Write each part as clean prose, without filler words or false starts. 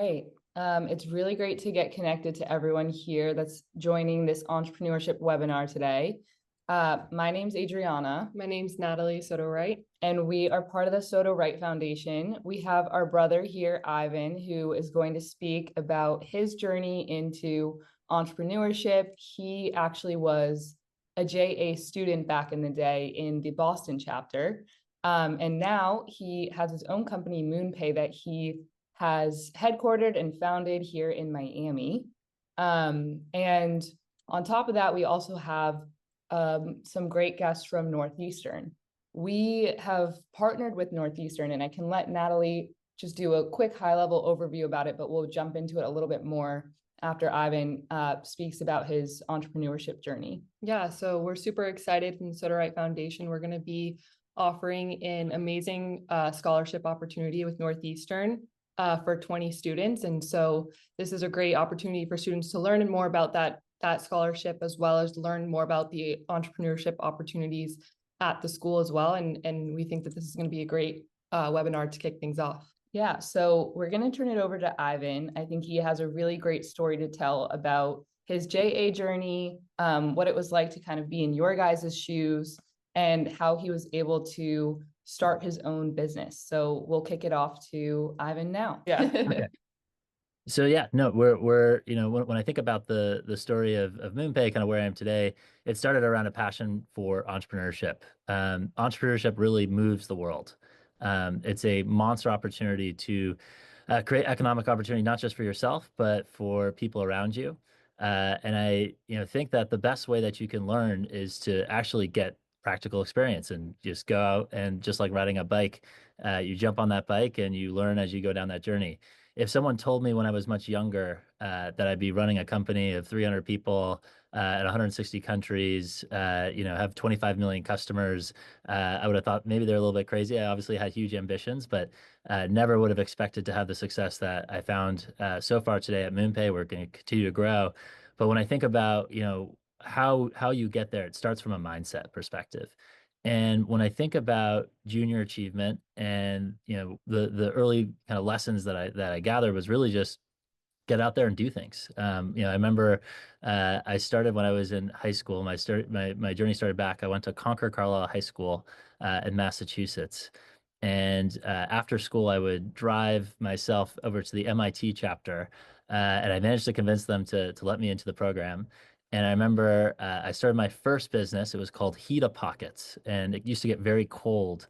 Great. It's really great to get connected to everyone here that's joining this entrepreneurship webinar today. My name's Adriana. My name's Natalie Soto-Wright. And we are part of the Soto-Wright Foundation. We have our brother here, Ivan, who is going to speak about his journey into entrepreneurship. He actually was a JA student back in the day in the Boston chapter. And now he has his own company, MoonPay, that he has headquartered and founded here in Miami. And on top of that, we also have some great guests from Northeastern. We have partnered with Northeastern, and I can let Natalie just do a quick high-level overview about it, but we'll jump into it a little bit more after Ivan speaks about his entrepreneurship journey. Yeah, so we're super excited from the Soto-Wright Foundation. We're going to be offering an amazing scholarship opportunity with Northeastern for 20 students. And so this is a great opportunity for students to learn more about that scholarship, as well as learn more about the entrepreneurship opportunities at the school as well. And we think that this is going to be a great webinar to kick things off. Yeah, so we're going to turn it over to Ivan. I think he has a really great story to tell about his JA journey, what it was like to kind of be in your guys' shoes, and how he was able to start his own business. So we'll kick it off to Ivan now. Yeah. Okay. So yeah, no, we're when I think about the story of MoonPay, kind of where I am today, it started around a passion for entrepreneurship. Entrepreneurship really moves the world. It's a monster opportunity to create economic opportunity, not just for yourself, but for people around you. And I think that the best way that you can learn is to actually get practical experience and just go out and just like riding a bike, you jump on that bike and you learn as you go down that journey. If someone told me when I was much younger that I'd be running a company of 300 people at 160 countries, have 25 million customers, I would have thought maybe they're a little bit crazy. I obviously had huge ambitions, but never would have expected to have the success that I found so far today at MoonPay. We're going to continue to grow. But when I think about, how you get there, it starts from a mindset perspective. And when I think about junior achievement and the early kind of lessons that I gathered was really just get out there and do things. I remember I started when I was in high school. My journey started back. I went to Concord Carlisle High School in Massachusetts. And after school, I would drive myself over to the MIT chapter, and I managed to convince them to let me into the program. And I remember I started my first business. It was called Heat Pockets, and it used to get very cold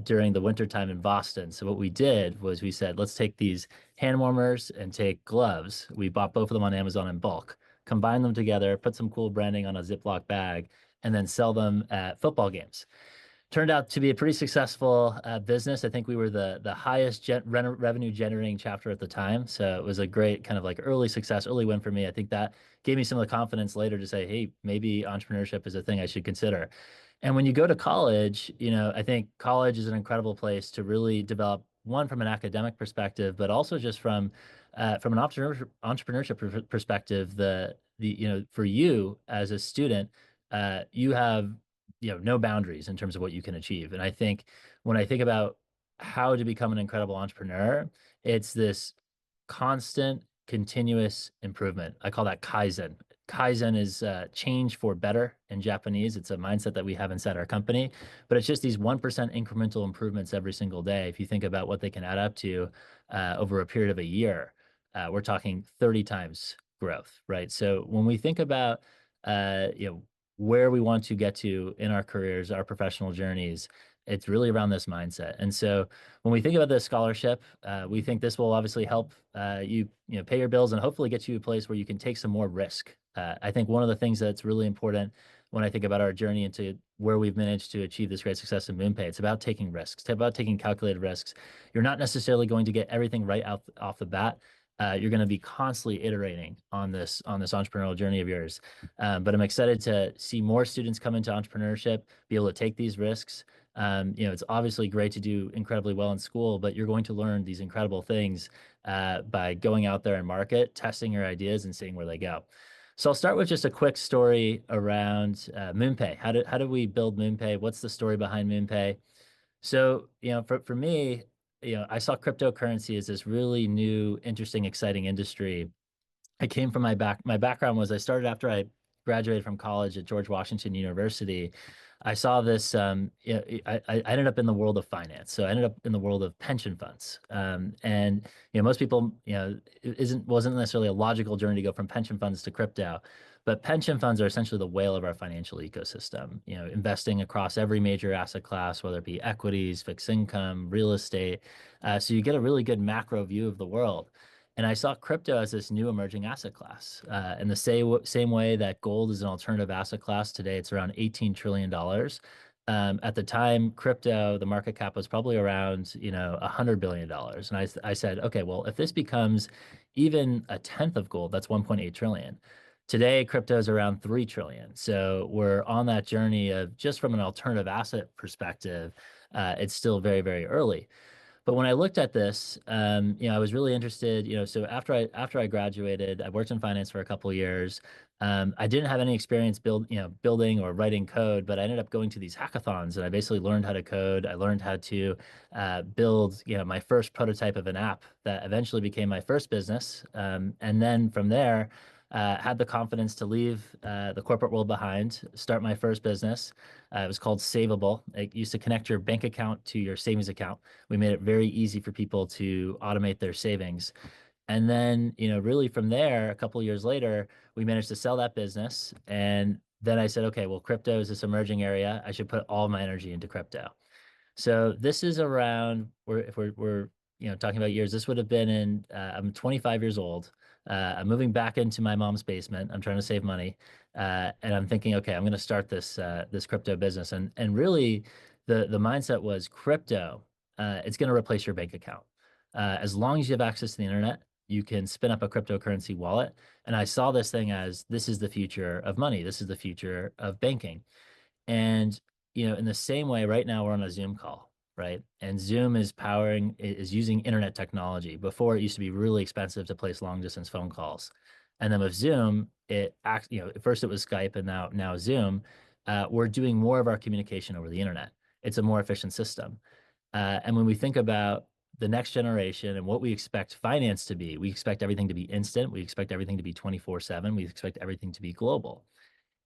during the wintertime in Boston. So what we did was we said, let's take these hand warmers and take gloves. We bought both of them on Amazon in bulk, combine them together, put some cool branding on a Ziploc bag, and then sell them at football games. Turned out to be a pretty successful business. I think we were the highest revenue generating chapter at the time. So it was a great kind of like early success, early win for me. I think that gave me some of the confidence later to say, hey, maybe entrepreneurship is a thing I should consider. And when you go to college, I think college is an incredible place to really develop one from an academic perspective, but also just from an entrepreneurship perspective, for you as a student, you have no boundaries in terms of what you can achieve. And I think when I think about how to become an incredible entrepreneur, it's this constant, continuous improvement. I call that Kaizen. Kaizen is change for better in Japanese. It's a mindset that we have inside our company, but it's just these 1% incremental improvements every single day. If you think about what they can add up to over a period of a year, we're talking 30 times growth, right? So when we think about, where we want to get to in our careers, our professional journeys, it's really around this mindset. And so when we think about this scholarship, we think this will obviously help you pay your bills and hopefully get you a place where you can take some more risk. I think one of the things that's really important when I think about our journey into where we've managed to achieve this great success in MoonPay, it's about taking risks. It's about taking calculated risks. You're not necessarily going to get everything right out off the bat. You're going to be constantly iterating on this entrepreneurial journey of yours. But I'm excited to see more students come into entrepreneurship, be able to take these risks. It's obviously great to do incredibly well in school, but you're going to learn these incredible things by going out there and market, testing your ideas, and seeing where they go. So I'll start with just a quick story around MoonPay. How did we build MoonPay? What's the story behind MoonPay? So, for me, I saw cryptocurrency as this really new, interesting, exciting industry. I came from my background was I started after I graduated from college at George Washington University. I saw this. I ended up in the world of finance, so I ended up in the world of pension funds. And most people, it wasn't necessarily a logical journey to go from pension funds to crypto, but pension funds are essentially the whale of our financial ecosystem. Investing across every major asset class, whether it be equities, fixed income, real estate. So you get a really good macro view of the world. And I saw crypto as this new emerging asset class. In the same way that gold is an alternative asset class today, it's around $18 trillion. At the time, crypto, the market cap was probably around, $100 billion. And I said, okay, well, if this becomes even a tenth of gold, that's 1.8 trillion. Today, crypto is around 3 trillion. So we're on that journey of just from an alternative asset perspective, it's still very, very early. But when I looked at this, I was really interested. So after I graduated, I worked in finance for a couple of years. I didn't have any experience building or writing code, but I ended up going to these hackathons, and I basically learned how to code. I learned how to build, my first prototype of an app that eventually became my first business. And then from there, had the confidence to leave the corporate world behind, start my first business. It was called Savable. It used to connect your bank account to your savings account. We made it very easy for people to automate their savings. And then, really from there, a couple of years later, we managed to sell that business. And then I said, okay, well, crypto is this emerging area. I should put all my energy into crypto. So this is around, if we're talking about years, this would have been I'm 25 years old. I'm moving back into my mom's basement. I'm trying to save money. And I'm thinking, okay, I'm going to start this crypto business. And really the mindset was crypto, it's going to replace your bank account. As long as you have access to the internet, you can spin up a cryptocurrency wallet. And I saw this thing as this is the future of money. This is the future of banking. And, in the same way, right now we're on a Zoom call, right? And Zoom is using internet technology. Before it used to be really expensive to place long distance phone calls. And then with Zoom, at first it was Skype and now Zoom. We're doing more of our communication over the internet. It's a more efficient system. And when we think about the next generation and what we expect finance to be, we expect everything to be instant. We expect everything to be 24/7. We expect everything to be global.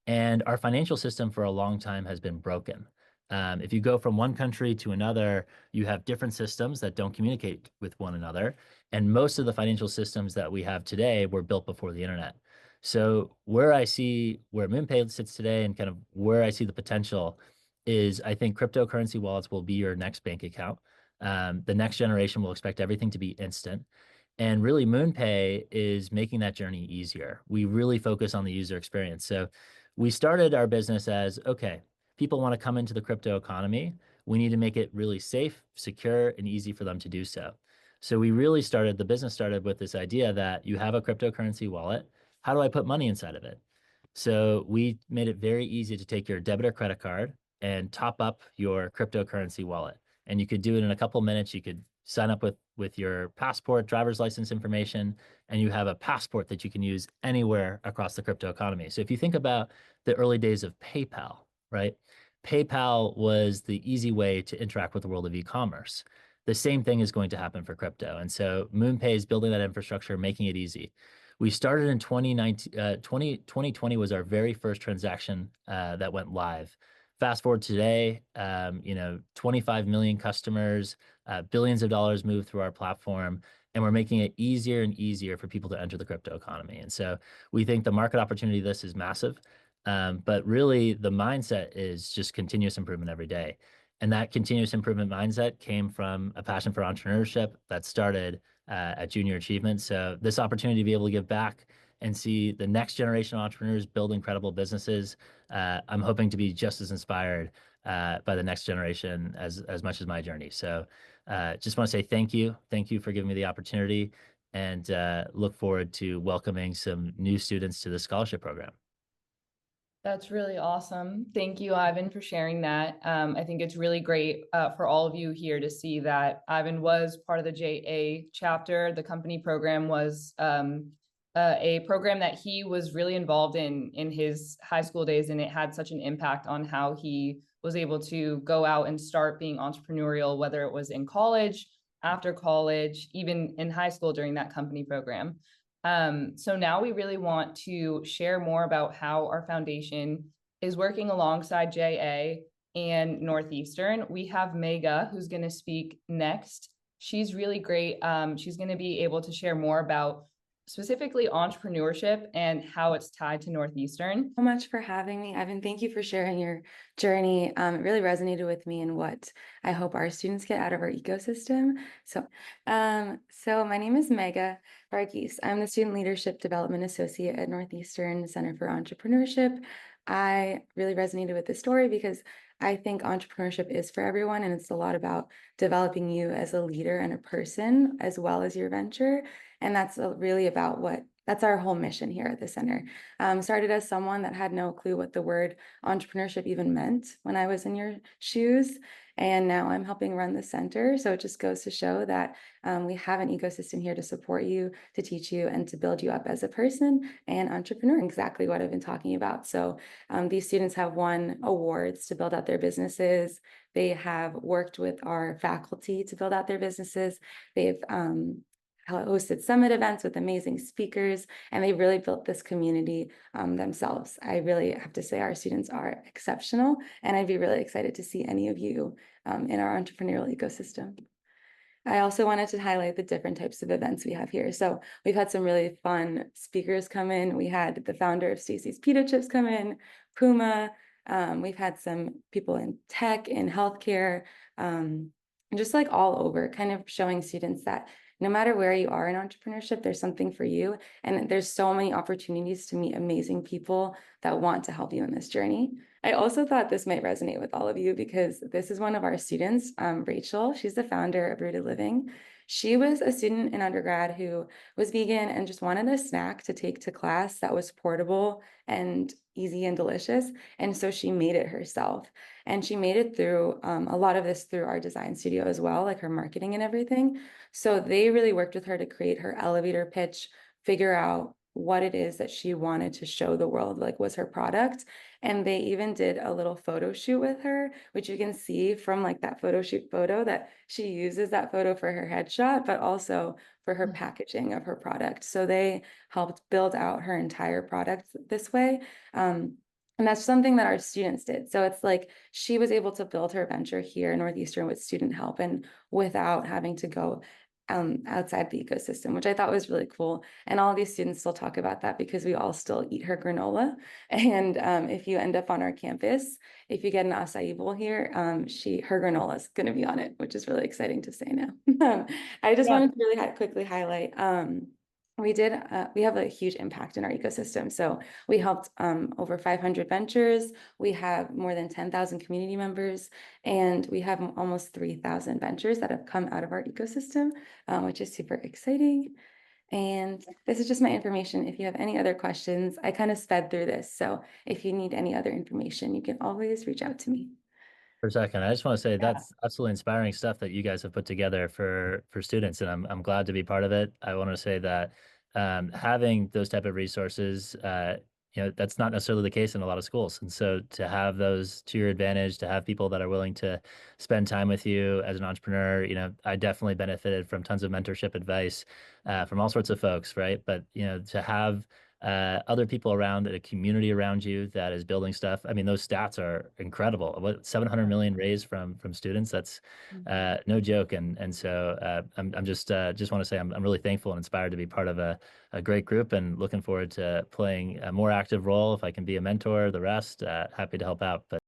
And our financial system for a long time has been broken. If you go from one country to another, you have different systems that don't communicate with one another. And most of the financial systems that we have today were built before the internet. So where MoonPay sits today and kind of where I see the potential is I think cryptocurrency wallets will be your next bank account. The next generation will expect everything to be instant. And really, MoonPay is making that journey easier. We really focus on the user experience. So we started our business as, okay, people want to come into the crypto economy. We need to make it really safe, secure, and easy for them to do so. So the business started with this idea that you have a cryptocurrency wallet. How do I put money inside of it? So we made it very easy to take your debit or credit card and top up your cryptocurrency wallet. And you could do it in a couple minutes. You could sign up with your passport, driver's license information, and you have a passport that you can use anywhere across the crypto economy. So if you think about the early days of PayPal, right? PayPal was the easy way to interact with the world of e-commerce. The same thing is going to happen for crypto. And so MoonPay is building that infrastructure, making it easy. We started in 2020 was our very first transaction that went live. Fast forward today, 25 million customers, billions of dollars moved through our platform, and we're making it easier and easier for people to enter the crypto economy. And so we think the market opportunity of this is massive, but really the mindset is just continuous improvement every day. And that continuous improvement mindset came from a passion for entrepreneurship that started at Junior Achievement. So this opportunity to be able to give back and see the next generation of entrepreneurs build incredible businesses, I'm hoping to be just as inspired by the next generation as much as my journey. So just want to say thank you. Thank you for giving me the opportunity, and look forward to welcoming some new students to the scholarship program. That's really awesome. Thank you, Ivan, for sharing that. I think it's really great for all of you here to see that Ivan was part of the JA chapter. The company program was a program that he was really involved in his high school days, and it had such an impact on how he was able to go out and start being entrepreneurial, whether it was in college after college, even in high school during that company program. So now we really want to share more about how our foundation is working alongside JA and Northeastern. We have Mega, who's going to speak next. She's really great. She's going to be able to share more about specifically entrepreneurship and how it's tied to Northeastern. So much for having me, Ivan. Thank you for sharing your journey. It really resonated with me and what I hope our students get out of our ecosystem. So my name is Mega Varghese. I'm the Student Leadership Development Associate at Northeastern Center for Entrepreneurship. I really resonated with this story because I think entrepreneurship is for everyone, and it's a lot about developing you as a leader and a person as well as your venture. And that's really about that's our whole mission here at the center. Started as someone that had no clue what the word entrepreneurship even meant when I was in your shoes. And now I'm helping run the center. So it just goes to show that we have an ecosystem here to support you, to teach you, and to build you up as a person and entrepreneur, exactly what I've been talking about. So these students have won awards to build out their businesses. They have worked with our faculty to build out their businesses. They've hosted summit events with amazing speakers, and they really built this community themselves. I really have to say our students are exceptional, and I'd be really excited to see any of you in our entrepreneurial ecosystem. I also wanted to highlight the different types of events we have here. So we've had some really fun speakers come in. We had the founder of Stacy's Pita Chips come in, Puma. We've had some people in tech, in healthcare, and just like all over, kind of showing students that no matter where you are in entrepreneurship, there's something for you. And there's so many opportunities to meet amazing people that want to help you in this journey. I also thought this might resonate with all of you because this is one of our students, Rachel. She's the founder of Rooted Living. She was a student in undergrad who was vegan and just wanted a snack to take to class that was portable and easy and delicious. And so she made it herself. And she made it through a lot of this through our design studio as well, like her marketing and everything. So they really worked with her to create her elevator pitch, figure out what it is that she wanted to show the world, like was her product. And they even did a little photo shoot with her, which you can see from like that photo shoot photo that she uses that photo for her headshot, but also for her packaging of her product. So they helped build out her entire product this way. And that's something that our students did. So it's like she was able to build her venture here in Northeastern with student help and without having to go outside the ecosystem, which I thought was really cool. And all of these students still talk about that because we all still eat her granola. And if you end up on our campus, if you get an acai bowl here, her granola is going to be on it, which is really exciting to say now. I just wanted to really quickly highlight we have a huge impact in our ecosystem. So we helped over 500 ventures. We have more than 10,000 community members, and we have almost 3,000 ventures that have come out of our ecosystem, which is super exciting. And this is just my information. If you have any other questions, I kind of sped through this. So if you need any other information, you can always reach out to me. For a second, I just want to say that's absolutely inspiring stuff that you guys have put together for students, and I'm glad to be part of it. I want to say that having those type of resources, that's not necessarily the case in a lot of schools, and so to have those to your advantage, to have people that are willing to spend time with you as an entrepreneur, I definitely benefited from tons of mentorship advice from all sorts of folks, right? But to have other people around, a community around you that is building stuff. I mean, those stats are incredible. What 700 million raised from students? That's no joke. And so I'm just want to say I'm really thankful and inspired to be part of a great group, and looking forward to playing a more active role. If I can be a mentor, the rest, happy to help out. But